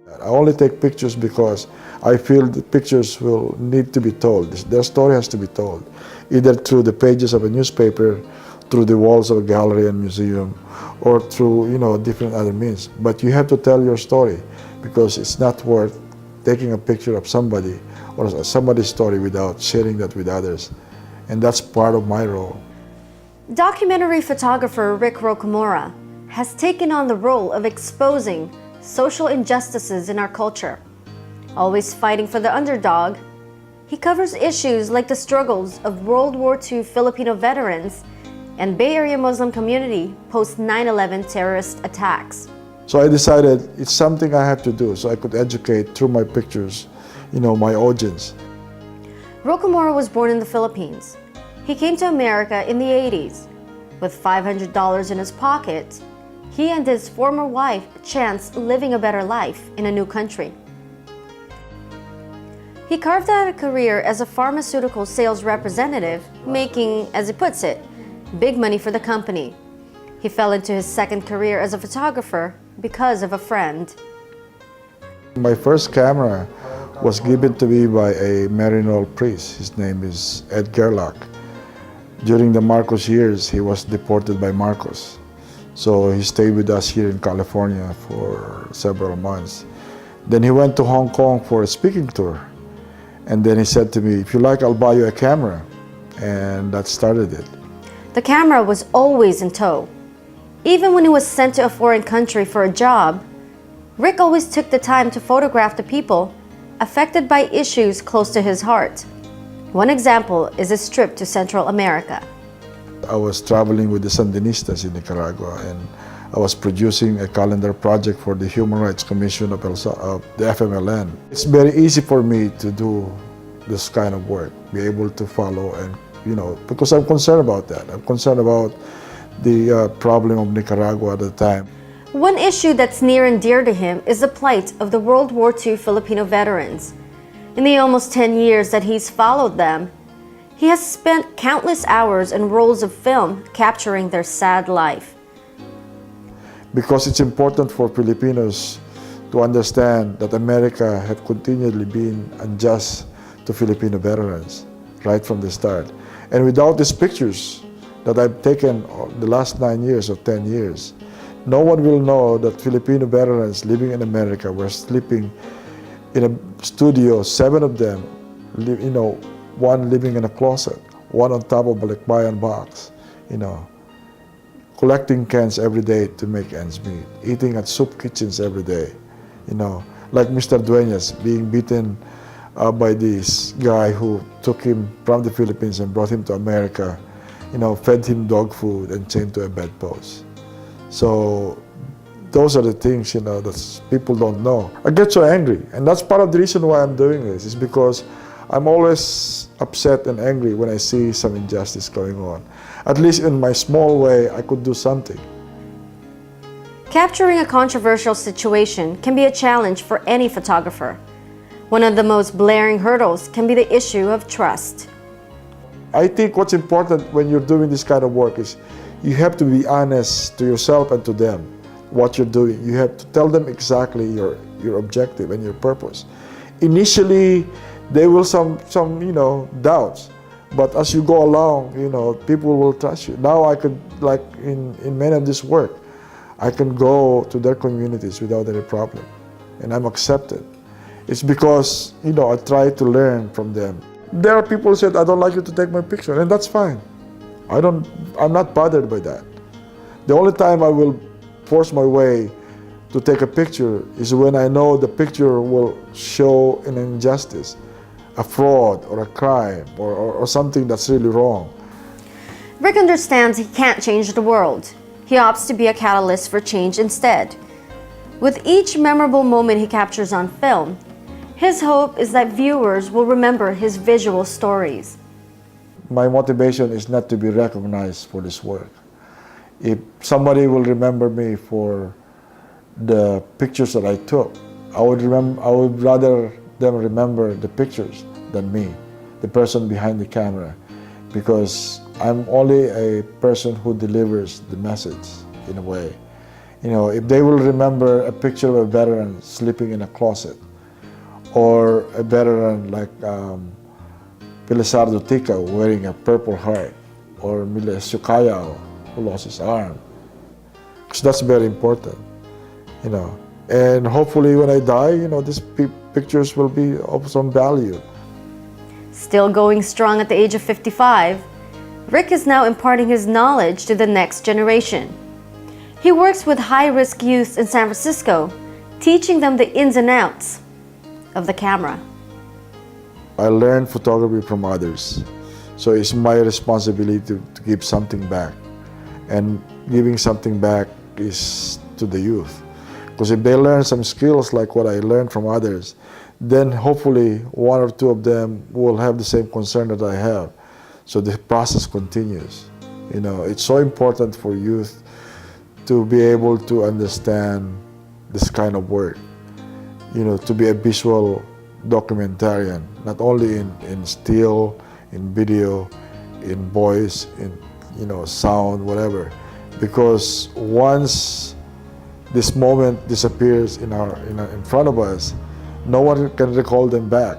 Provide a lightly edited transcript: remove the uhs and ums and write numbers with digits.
I only take pictures because I feel the pictures will need to be told. Their story has to be told, either through the pages of a newspaper, through the walls of a gallery and museum, or through different other means. But you have to tell your story, because it's not worth taking a picture of somebody or somebody's story without sharing that with others. And that's part of my role. Documentary photographer Rick Rocamora has taken on the role of exposing social injustices in our culture. Always fighting for the underdog, he covers issues like the struggles of World War II Filipino veterans and Bay Area Muslim community post 9/11 terrorist attacks. So I decided it's something I have to do so I could educate through my pictures, my audience. Rocamora was born in the Philippines. He came to America in the 80s. With $500 in his pocket, he and his former wife chanced living a better life in a new country. He carved out a career as a pharmaceutical sales representative, making, as he puts it, big money for the company. He fell into his second career as a photographer because of a friend. My first camera was given to me by a Maryknoll priest. His name is Ed Gerlach. During the Marcos years, he was deported by Marcos. So he stayed with us here in California for several months. Then he went to Hong Kong for a speaking tour. And then he said to me, "If you like, I'll buy you a camera." And that started it. The camera was always in tow. Even when he was sent to a foreign country for a job, Rick always took the time to photograph the people affected by issues close to his heart. One example is his trip to Central America. I was traveling with the Sandinistas in Nicaragua, and I was producing a calendar project for the Human Rights Commission of the FMLN. It's very easy for me to do this kind of work, be able to follow, and because I'm concerned about that. I'm concerned about the problem of Nicaragua at the time. One issue that's near and dear to him is the plight of the World War II Filipino veterans. In the almost 10 years that he's followed them, he has spent countless hours and rolls of film capturing their sad life. Because it's important for Filipinos to understand that America have continually been unjust to Filipino veterans right from the start. And without these pictures that I've taken the last 9 years or 10 years, no one will know that Filipino veterans living in America were sleeping in a studio, 7 of them, one living in a closet, one on top of a balikbayan box, collecting cans every day to make ends meet, eating at soup kitchens every day, like Mr. Dueñas being beaten by this guy who took him from the Philippines and brought him to America, fed him dog food and chained to a bedpost. So those are the things, that people don't know. I get so angry, and that's part of the reason why I'm doing this, is because I'm always upset and angry when I see some injustice going on. At least in my small way, I could do something. Capturing a controversial situation can be a challenge for any photographer. One of the most blaring hurdles can be the issue of trust. I think what's important when you're doing this kind of work is you have to be honest to yourself and to them. What you're doing, you have to tell them exactly your objective and your purpose. Initially, there will some doubts, but as you go along, people will trust you. Now I could, like in many of this work, I can go to their communities without any problem, and I'm accepted. It's because I try to learn from them. There are people who said, "I don't like you to take my picture," and that's fine. I'm not bothered by that. The only time I will force my way to take a picture is when I know the picture will show an injustice, a fraud or a crime or something that's really wrong. Rick understands he can't change the world. He opts to be a catalyst for change instead. With each memorable moment he captures on film, his hope is that viewers will remember his visual stories. My motivation is not to be recognized for this work. If somebody will remember me for the pictures that I took, I would rather them remember the pictures than me, the person behind the camera, because I'm only a person who delivers the message in a way. If they will remember a picture of a veteran sleeping in a closet, or a veteran like Pilisardo Tica wearing a purple heart, or Miles Yukaya who lost his arm, because that's very important, And hopefully when I die, these pictures will be of some value. Still going strong at the age of 55, Rick is now imparting his knowledge to the next generation. He works with high-risk youth in San Francisco, teaching them the ins and outs of the camera. I learned photography from others, so it's my responsibility to give something back. And giving something back is to the youth. Because if they learn some skills like what I learned from others, then hopefully one or two of them will have the same concern that I have. So the process continues. It's so important for youth to be able to understand this kind of work. To be a visual documentarian, not only in still, in video, in voice, in sound, whatever. Because once this moment disappears in front of us, no one can recall them back.